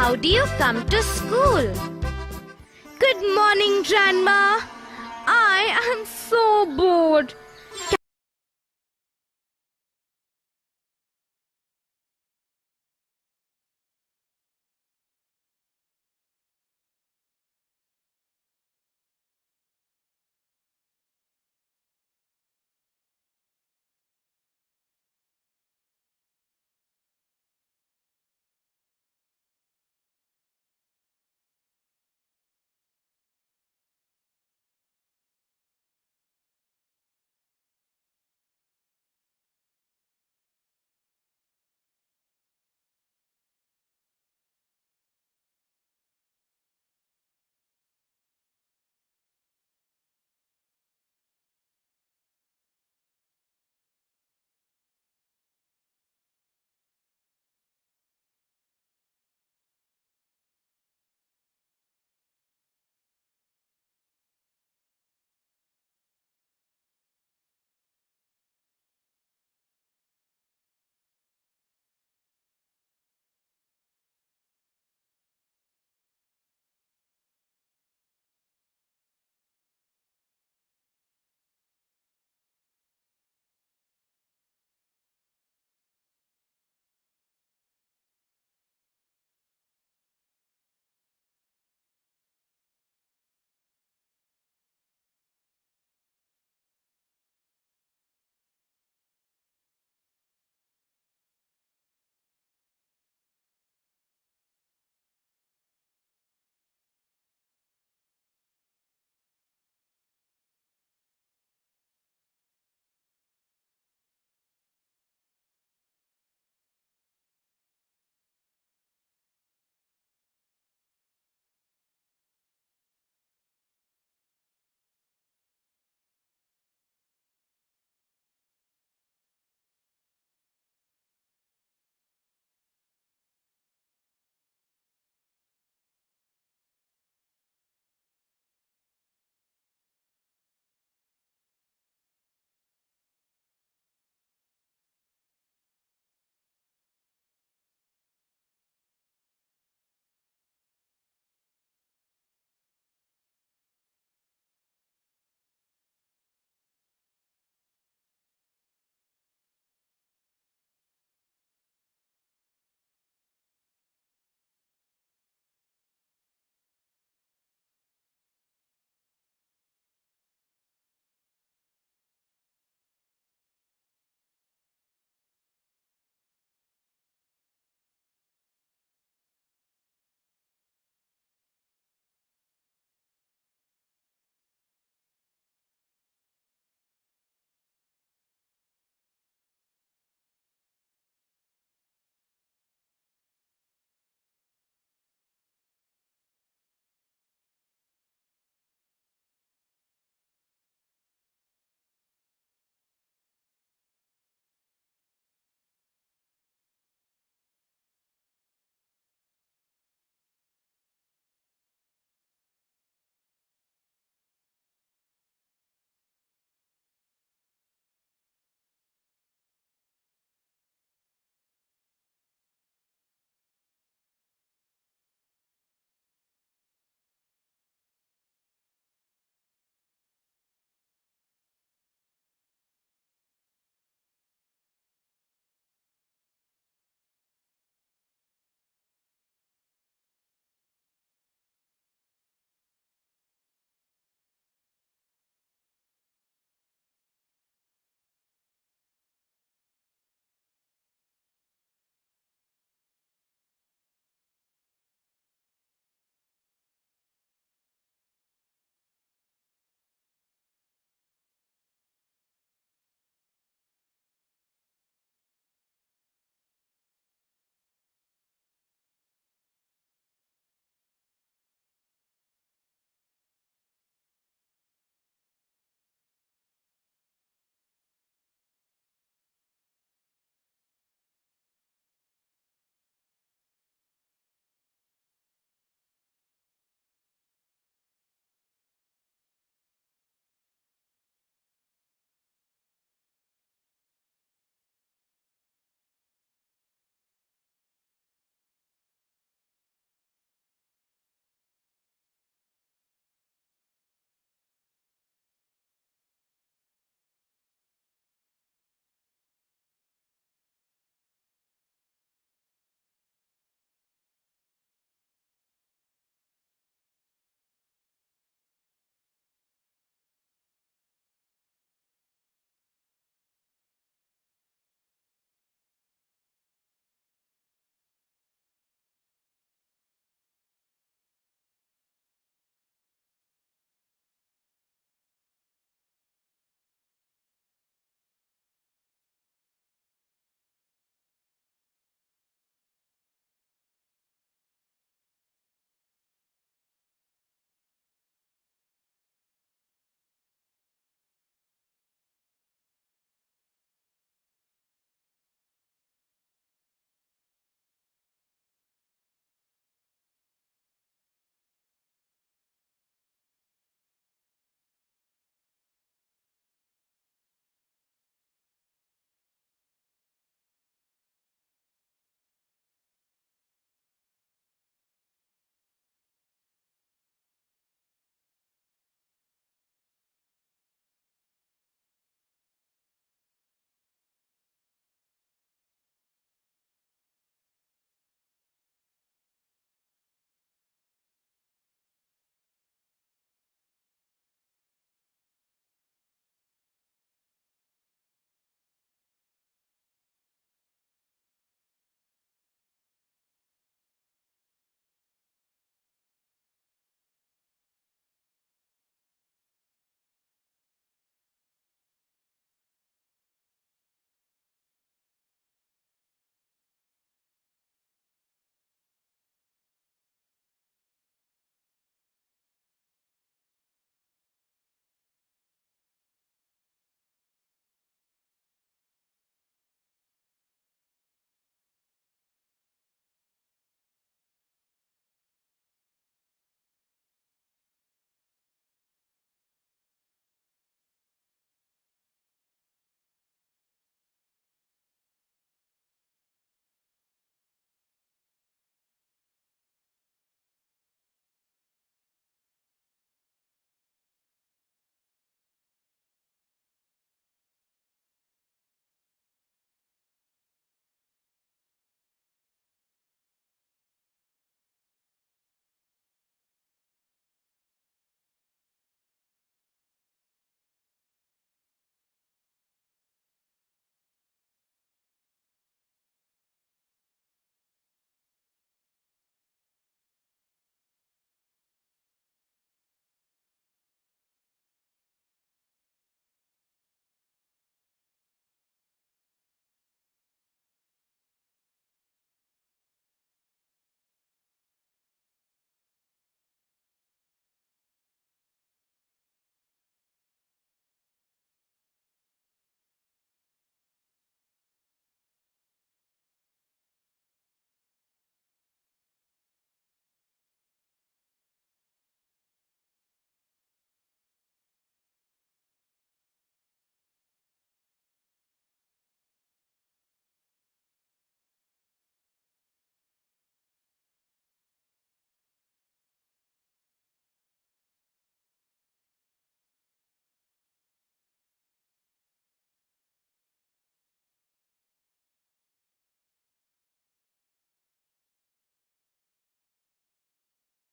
How do you come to school? Good morning, Grandma. I am so bored.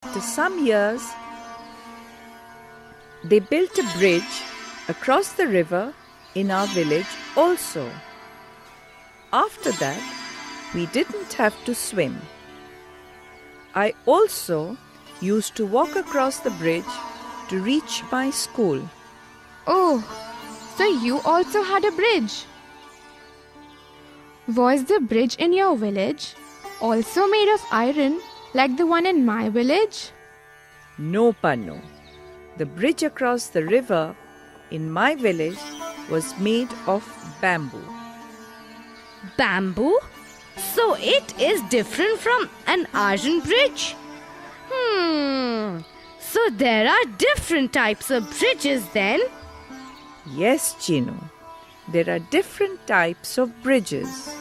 After some years, they built a bridge across the river in our village also. After that, we didn't have to swim. I also used to walk across the bridge to reach my school. Oh, so you also had a bridge? Was the bridge in your village also made of iron like the one in my village? No, Pannu. The bridge across the river in my village was made of bamboo. Bamboo? So it is different from an iron bridge? So there are different types of bridges then? Yes, Chinu. There are different types of bridges.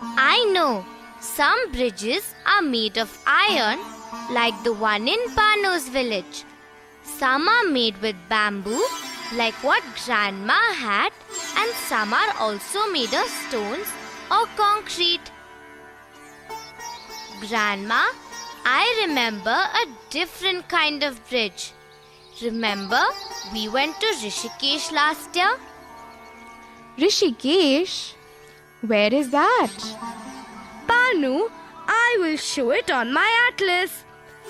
I know. Some bridges are made of iron, like the one in Panu's village. Some are made with bamboo, like what Grandma had, and some are also made of stones or concrete. Grandma, I remember a different kind of bridge. Remember, we went to Rishikesh last year? Rishikesh? Where is that? Panu, I will show it on my atlas.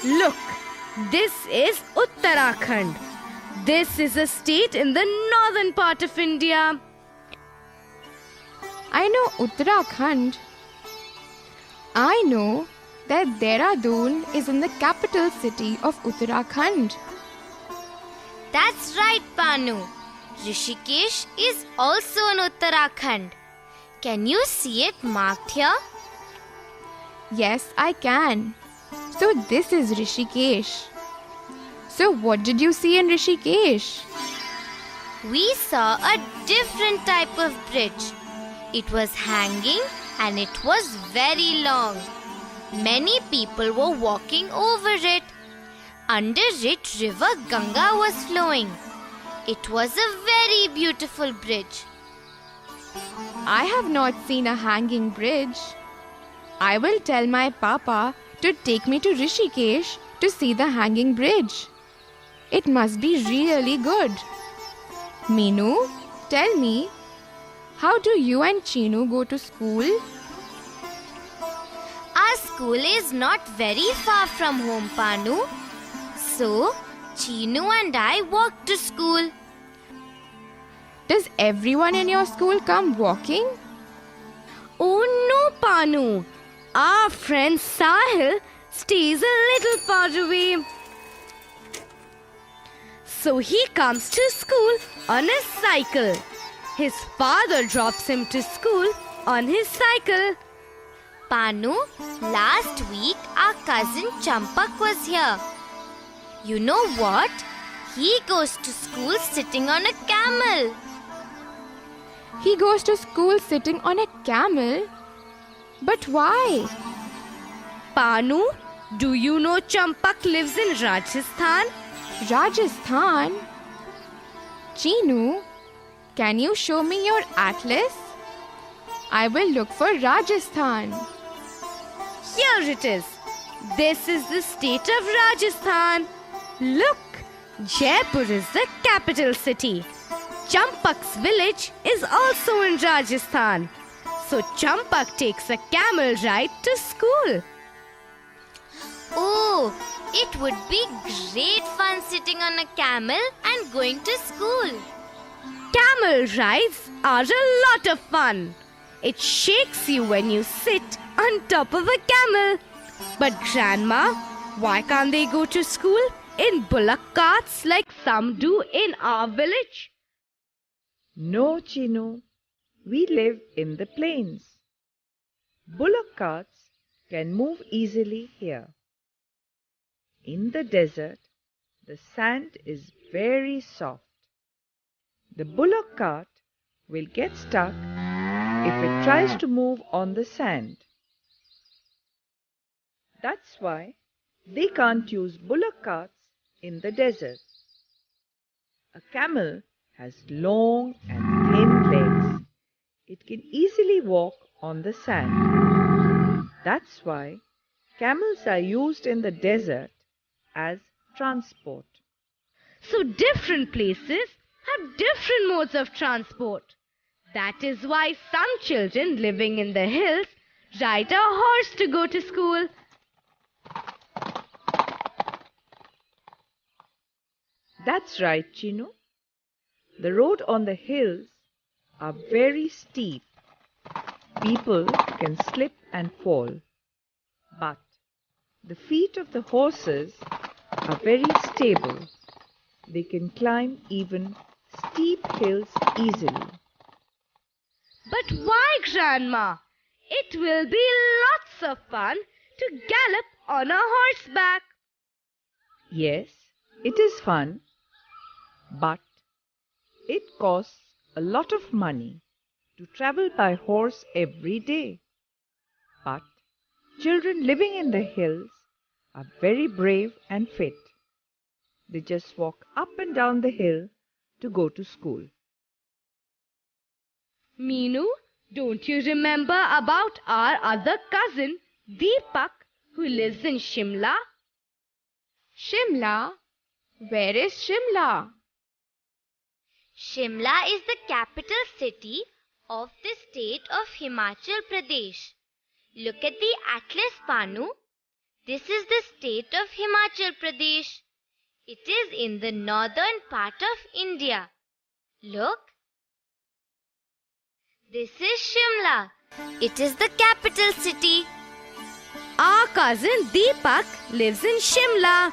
Look, this is Uttarakhand. This is a state in the northern part of India. I know Uttarakhand. I know that Dehradun is in the capital city of Uttarakhand. That's right, Panu. Rishikesh is also in Uttarakhand. Can you see it marked here? Yes, I can. So this is Rishikesh. So what did you see in Rishikesh? We saw a different type of bridge. It was hanging and it was very long. Many people were walking over it. Under it, River Ganga was flowing. It was a very beautiful bridge. I have not seen a hanging bridge. I will tell my papa to take me to Rishikesh to see the hanging bridge. It must be really good. Meenu, tell me, how do you and Chinu go to school? Our school is not very far from home, Panu. So, Chinu and I walk to school. Does everyone in your school come walking? Oh no, Panu. Our friend Sahil stays a little far away. So he comes to school on a cycle. His father drops him to school on his cycle. Panu, last week our cousin Champak was here. You know what? He goes to school sitting on a camel. He goes to school sitting on a camel? But why? Panu, do you know Champak lives in Rajasthan? Rajasthan? Chinu, can you show me your atlas? I will look for Rajasthan. Here it is. This is the state of Rajasthan. Look, Jaipur is the capital city. Champak's village is also in Rajasthan. So Champak takes a camel ride to school. Oh, it would be great fun sitting on a camel and going to school. Camel rides are a lot of fun. It shakes you when you sit on top of a camel. But Grandma, why can't they go to school in bullock carts like some do in our village? No, Chinu. We live in the plains. Bullock carts can move easily here. In the desert, the sand is very soft. The bullock cart will get stuck if it tries to move on the sand. That's why they can't use bullock carts in the desert. A camel has long and thin legs. It can easily walk on the sand. That's why Camels are used in the desert as transport. So different places have different modes of transport. That is why some children living in the hills ride a horse to go to school. That's right, Chinu. The road on the hills are very steep. People can slip and fall. But the feet of the horses are very stable. They can climb even steep hills easily. But why, Grandma? It will be lots of fun to gallop on a horseback. Yes, it is fun, but it costs a lot of money to travel by horse every day. But children living in the hills are very brave and fit. They just walk up and down the hill to go to school. Meenu, don't you remember about our other cousin, Deepak, who lives in Shimla? Shimla? Where is Shimla? Shimla is the capital city of the state of Himachal Pradesh. Look at the atlas, Panu. This is the state of Himachal Pradesh. It is in the northern part of India. Look. This is Shimla. It is the capital city. Our cousin Deepak lives in Shimla.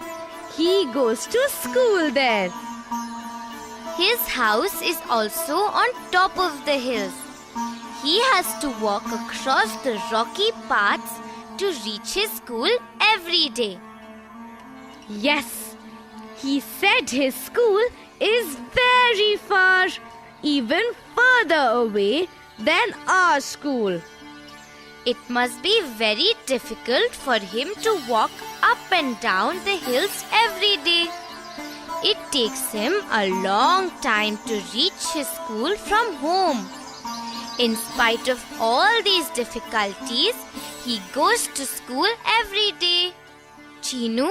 He goes to school there. His house is also on top of the hills. He has to walk across the rocky paths to reach his school every day. Yes, he said his school is very far, even further away than our school. It must be very difficult for him to walk up and down the hills every day. It takes him a long time to reach his school from home. In spite of all these difficulties, he goes to school every day. Chinu,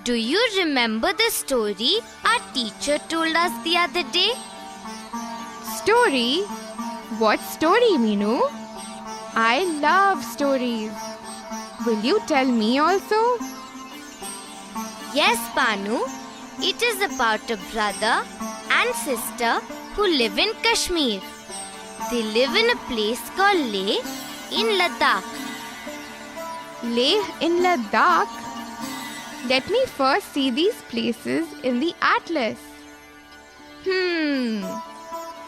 do you remember the story our teacher told us the other day? Story? What story, Meenu? I love stories. Will you tell me also? Yes, Panu. It is about a brother and sister who live in Kashmir. They live in a place called Leh in Ladakh. Leh in Ladakh? Let me first see these places in the atlas.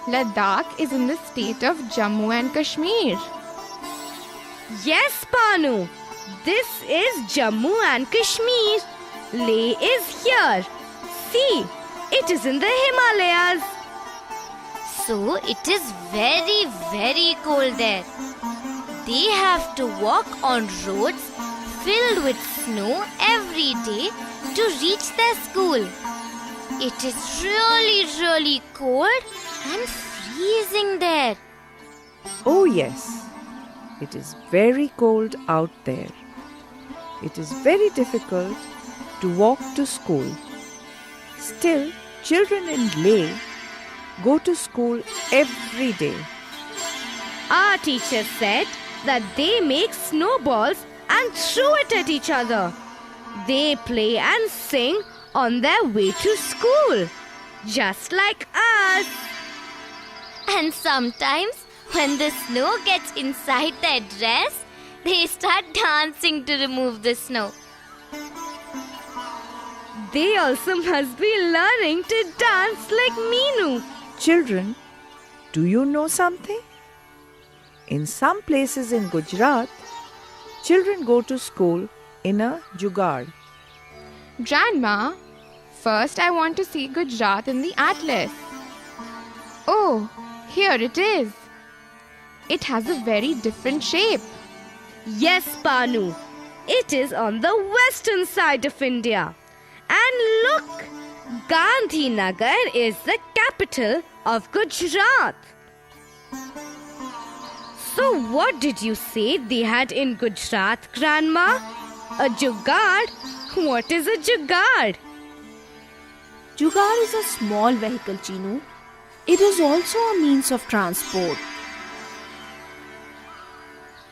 Ladakh is in the state of Jammu and Kashmir. Yes, Panu. This is Jammu and Kashmir. Leh is here. See, it is in the Himalayas. So it is very, very cold there. They have to walk on roads filled with snow every day to reach their school. It is really, really cold and freezing there. Oh yes, it is very cold out there. It is very difficult to walk to school. Still, children in Leh go to school every day. Our teacher said that they make snowballs and throw it at each other. They play and sing on their way to school, just like us. And sometimes when the snow gets inside their dress, they start dancing to remove the snow. They also must be learning to dance like Meenu. Children, do you know something? In some places in Gujarat, children go to school in a jugaad. Grandma, first I want to see Gujarat in the atlas. Oh, here it is. It has a very different shape. Yes, Panu. It is on the western side of India. And look, Gandhinagar is the capital of Gujarat. So what did you say they had in Gujarat, Grandma? A jugaad? What is a jugaad? Jugaad is a small vehicle, Chinu. It is also a means of transport.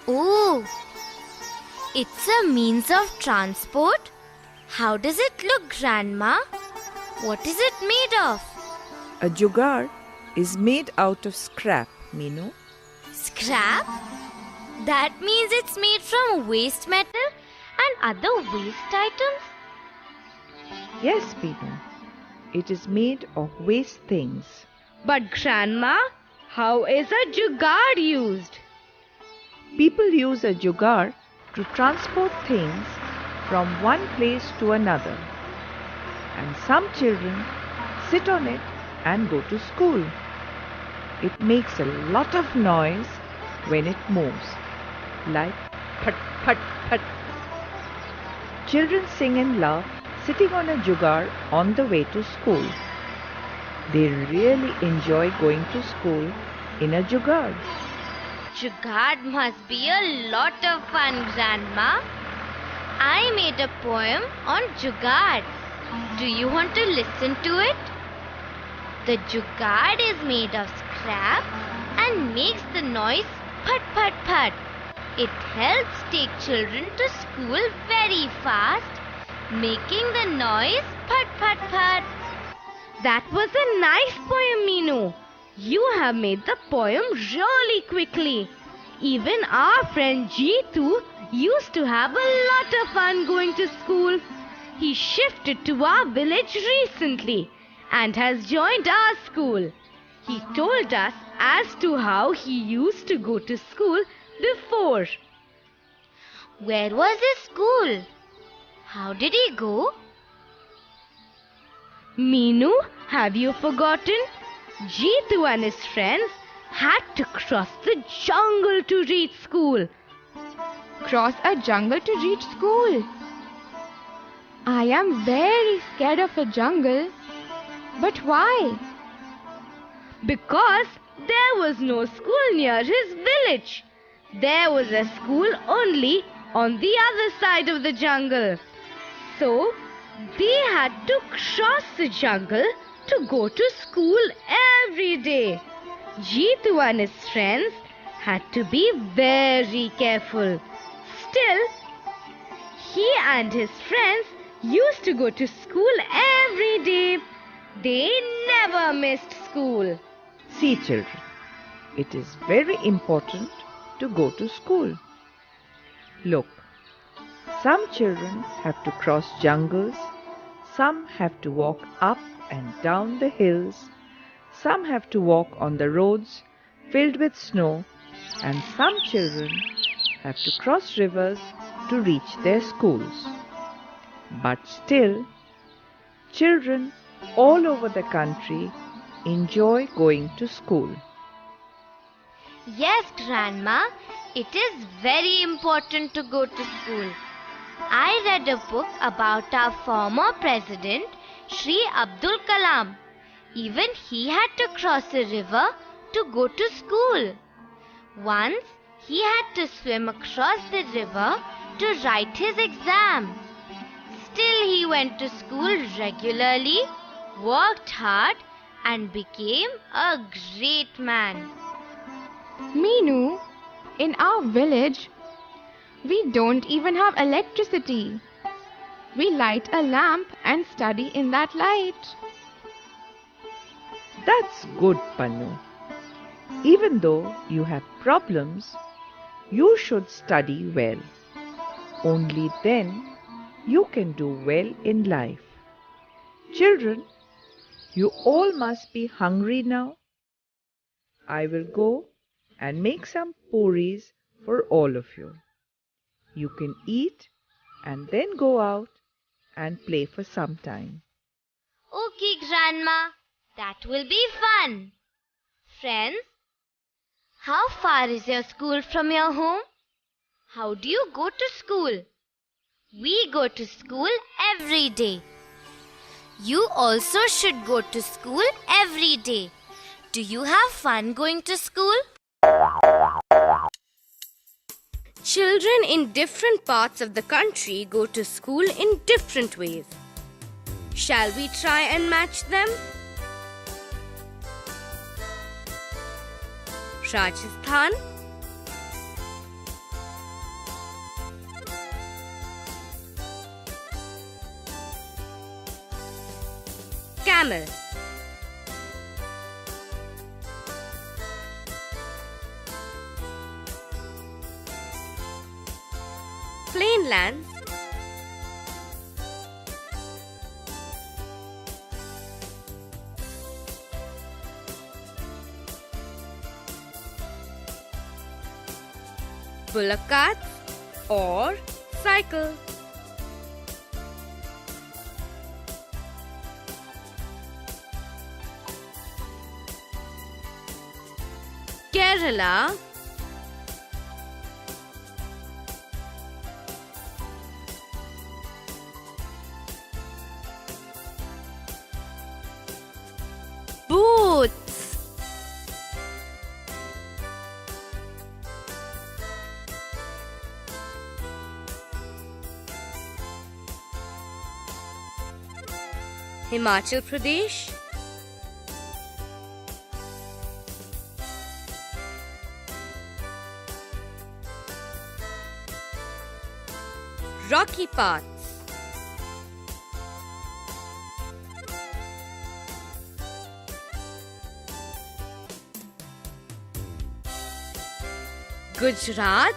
Oh, it's a means of transport? How does it look, Grandma? What is it made of? A jugaad is made out of scrap, Meenu. Scrap? That means it's made from waste metal and other waste items? Yes, Meenu. It is made of waste things. But Grandma, how is a jugaad used? People use a jugaad to transport things from one place to another. And some children sit on it and go to school. It makes a lot of noise when it moves, like phat phat phat. Children sing and laugh sitting on a jugaad on the way to school. They really enjoy going to school in a jugaad. Jugaad must be a lot of fun, Grandma. I made a poem on jugaad. Do you want to listen to it? The jugaad is made of scrap and makes the noise phat phat phat. It helps take children to school very fast, making the noise phat phat phat. That was a nice poem, Meenu. You have made the poem really quickly. Even our friend Jeetu used to have a lot of fun going to school. He shifted to our village recently and has joined our school. He told us as to how he used to go to school before. Where was his school? How did he go? Meenu, have you forgotten? Jeetu and his friends had to cross the jungle to reach school. Cross a jungle to reach school. I am very scared of a jungle. But why? Because there was no school near his village. There was a school only on the other side of the jungle. So they had to cross the jungle to go to school every day. Jeetu and his friends had to be very careful. Still, he and his friends used to go to school every day. They never missed school. See, children, it is very important to go to school. Look, some children have to cross jungles, some have to walk up and down the hills, some have to walk on the roads filled with snow, and some children have to cross rivers to reach their schools. But still, children all over the country enjoy going to school. Yes, Grandma, it is very important to go to school. I read a book about our former president, Shri Abdul Kalam. Even he had to cross a river to go to school. Once, he had to swim across the river to write his exam. Still, he went to school regularly, worked hard, and became a great man. Meenu, in our village, we don't even have electricity. We light a lamp and study in that light. That's good, Pannu. Even though you have problems, you should study well. Only then you can do well in life. Children, you all must be hungry now. I will go and make some puris for all of you. You can eat and then go out and play for some time. Okay, Grandma, that will be fun. Friends, how far is your school from your home? How do you go to school? We go to school every day. You also should go to school every day. Do you have fun going to school? Children in different parts of the country go to school in different ways. Shall we try and match them? Rajasthan, camel. Plain lands, bullock carts or cycle. Kerala, boots. Himachal Pradesh, rocky paths. Gujarat,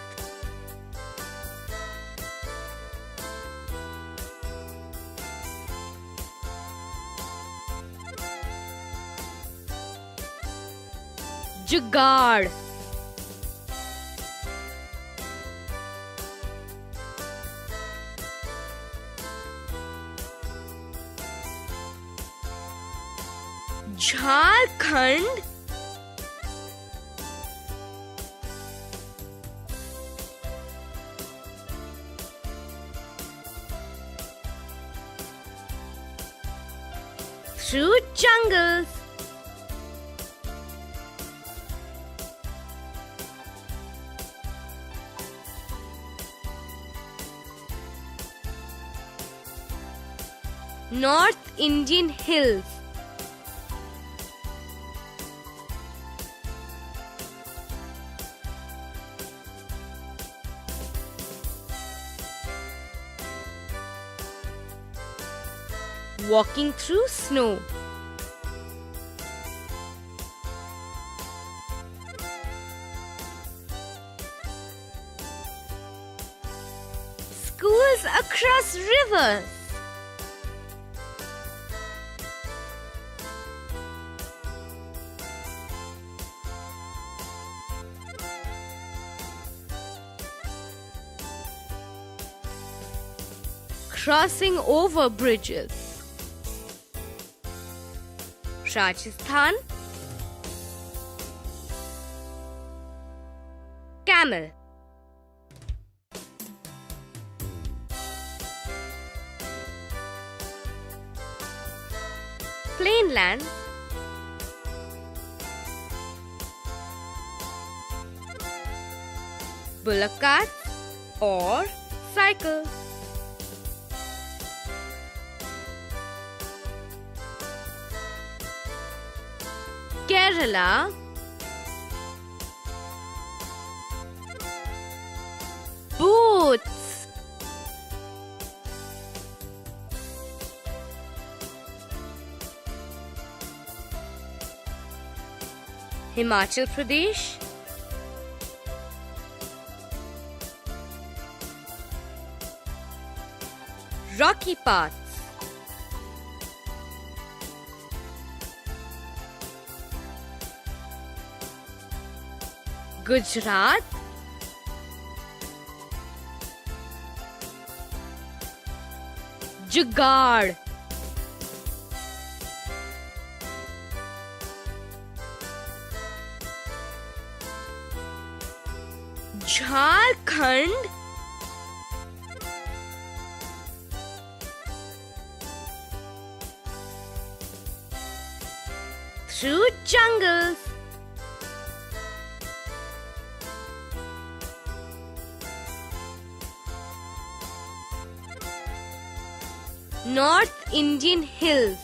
Jugaad. Jharkhand, through jungles. North Indian hills. Walking through snow. Schools across rivers. Crossing over bridges. Rajasthan, camel. Plain lands, bullock carts or cycle. Kerala, boots. Himachal Pradesh, rocky paths. Gujarat, Jugaad. Jharkhand, through jungles. North Indian hills.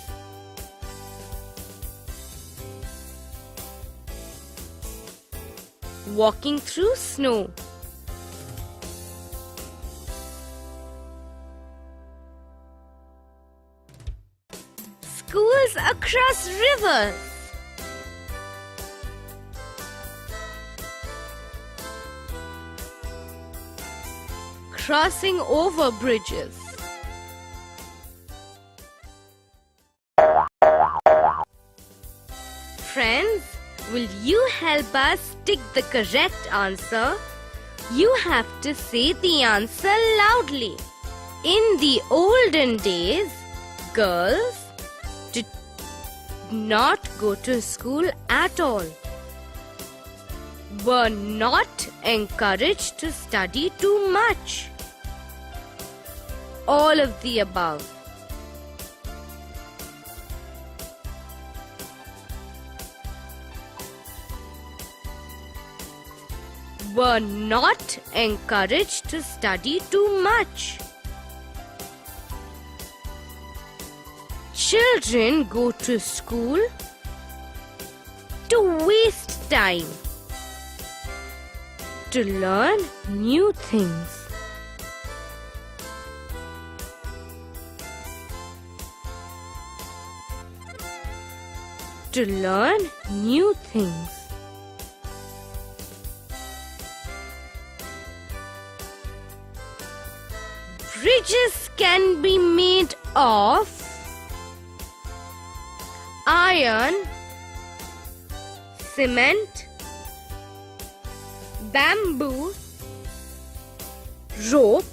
Walking through snow. Schools across rivers. Crossing over bridges. Friends, will you help us tick the correct answer? You have to say the answer loudly. In the olden days, girls did not go to school at all. Were not encouraged to study too much. All of the above. Were not encouraged to study too much. Children go to school to waste time, to learn new things. To learn new things. Bridges can be made of iron, cement, bamboo, rope,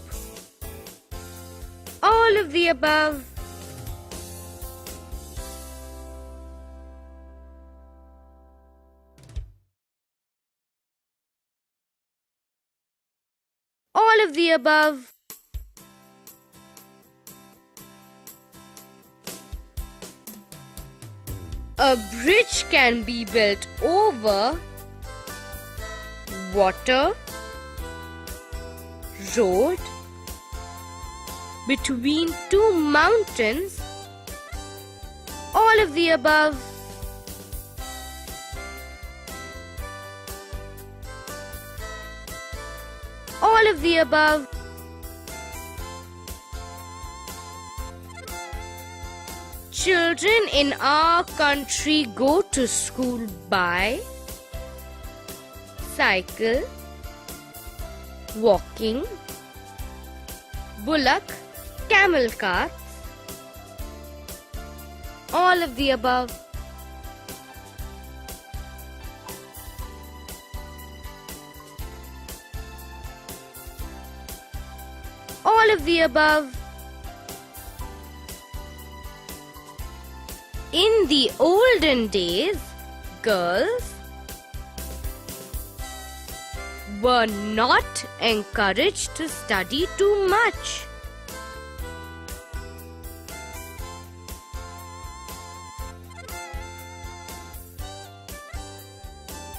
all of the above. All of the above. A bridge can be built over water, road, between two mountains, all of the above. All of the above. Children in our country go to school by cycle, walking, bullock, camel carts, all of the above. All of the above. In the olden days, girls were not encouraged to study too much.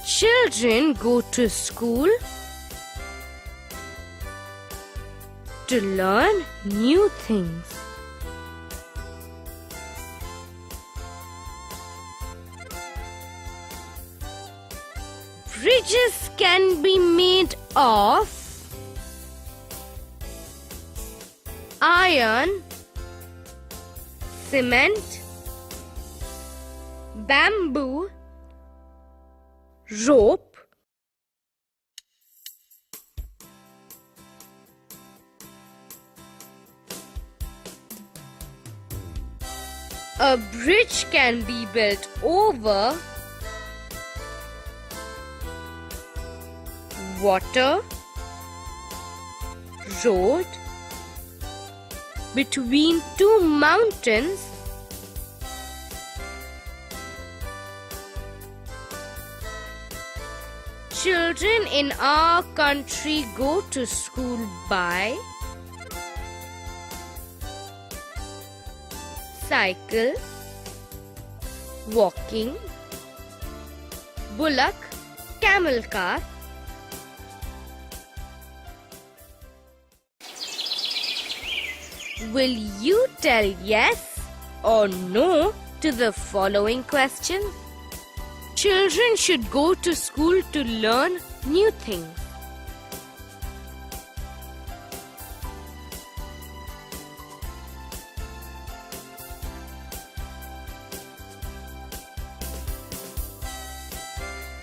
Children go to school to learn new things. Bridges can be made of iron, cement, bamboo, rope, a bridge can be built over water, road, between two mountains, children in our country go to school by cycle, walking, bullock, camel car, Will you tell yes or no to the following question? Children should go to school to learn new things.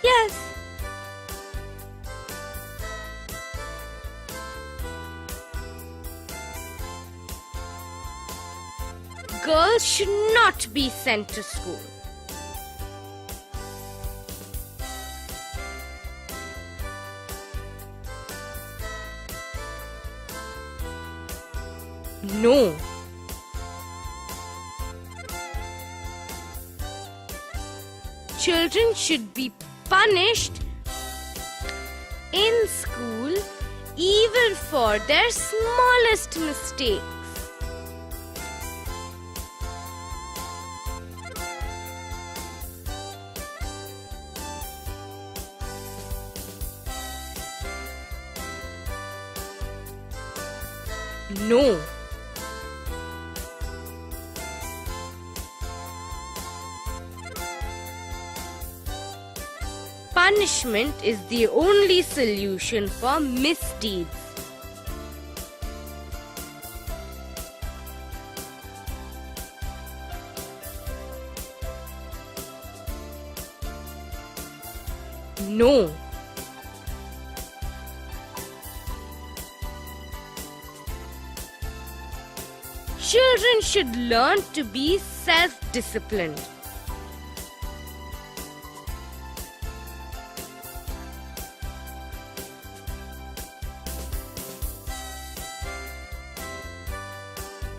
Yes. Girls should not be sent to school. No. Children should be punished in school even for their smallest mistakes. No. Punishment is the only solution for misdeeds. No. Children should learn to be self-disciplined.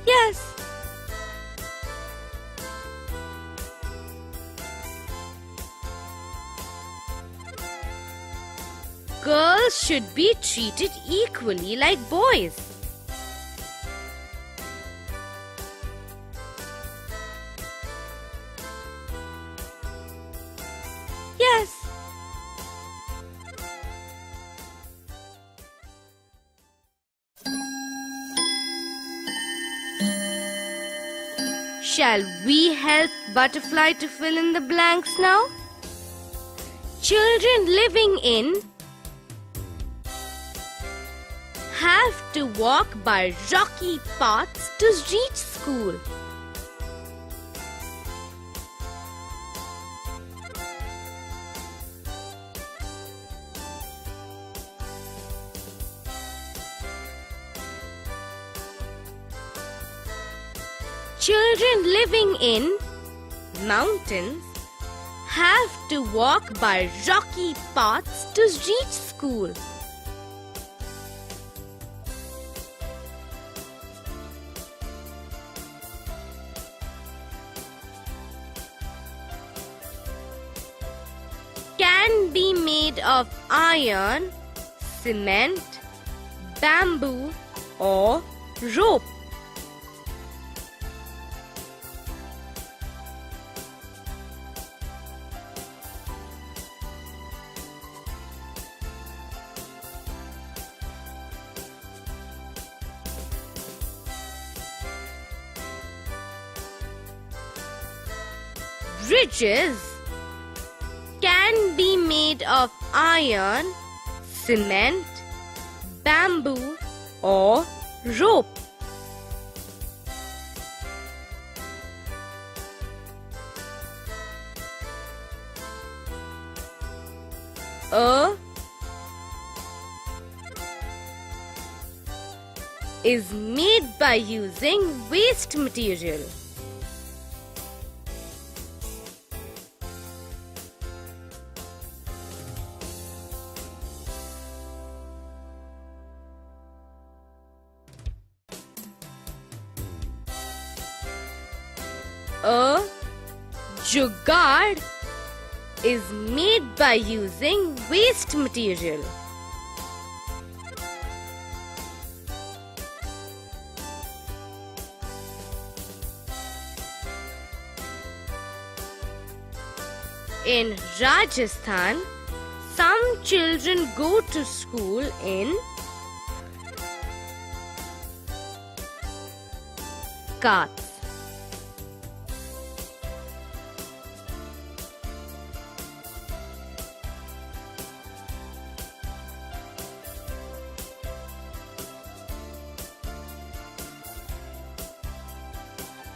Yes. Girls should be treated equally like boys. Yes. Shall we help Butterfly to fill in the blanks now? Children living in have to walk by rocky paths to reach school. Children living in mountains have to walk by rocky paths to reach school. Can be made of iron, cement, bamboo, or rope. Bridges can be made of iron, cement, bamboo, or rope. A is made by using waste material. A jugaad is made by using waste material. In Rajasthan, some children go to school in carts.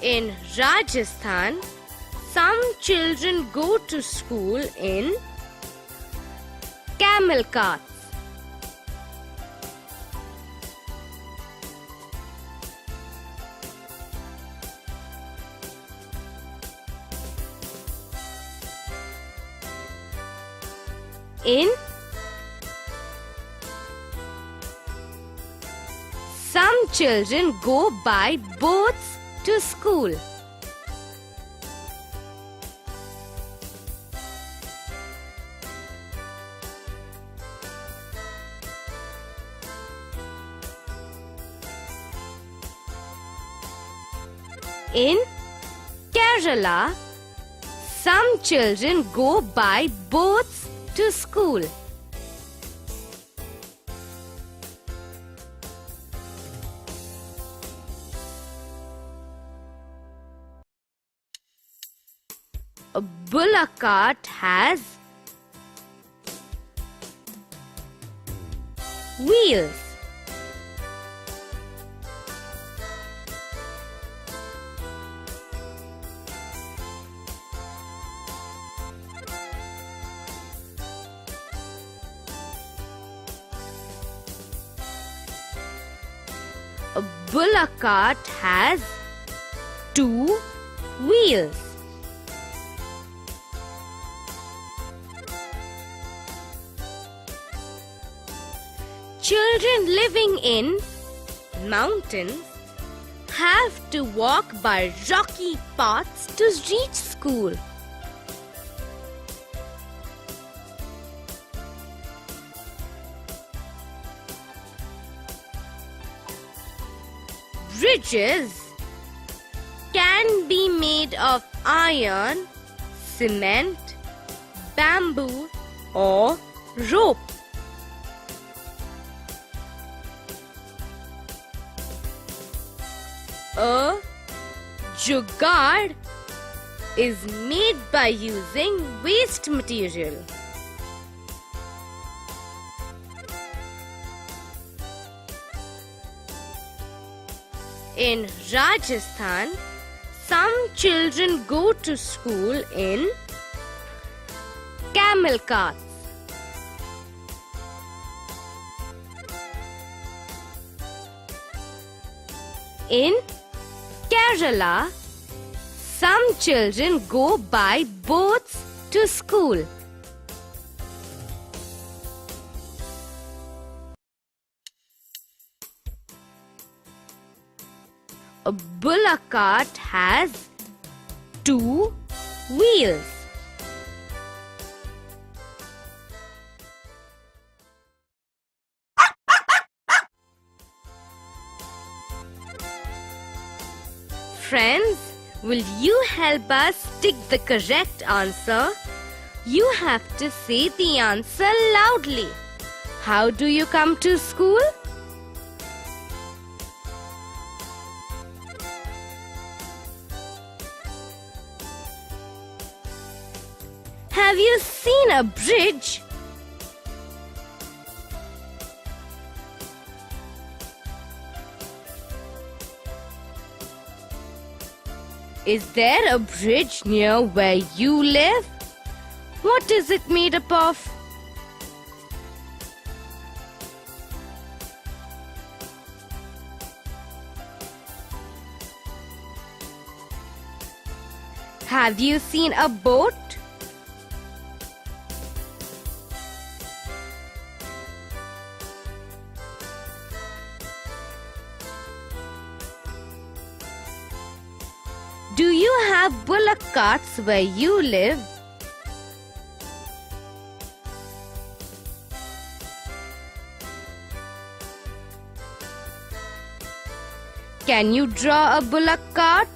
In Rajasthan, some children go to school in camel carts. Some children go by boats to school. In Kerala, some children go by boats to school. A bullock cart has wheels. A bullock cart has 2 wheels. Children living in mountains have to walk by rocky paths to reach school. Bridges can be made of iron, cement, bamboo, or rope. A jugaad is made by using waste material. In Rajasthan, some children go to school in camel carts. In Kerala, some children go by boats to school. A bullock cart has 2 wheels. Friends, will you help us tick the correct answer? You have to say the answer loudly. How do you come to school? Have you seen a bridge? Is there a bridge near where you live? What is it made up of? Have you seen a boat? Do you have bullock carts where you live? Can you draw a bullock cart?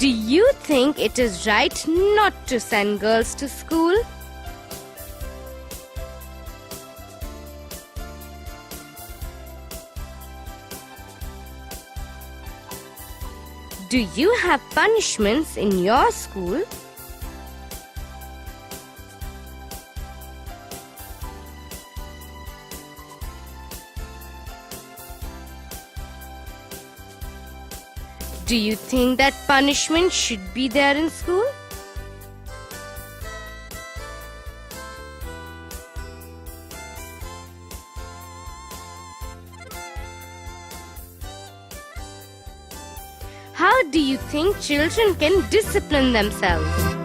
Do you think it is right not to send girls to school? Do you have punishments in your school? Do you think that punishment should be there in school? How do you think children can discipline themselves?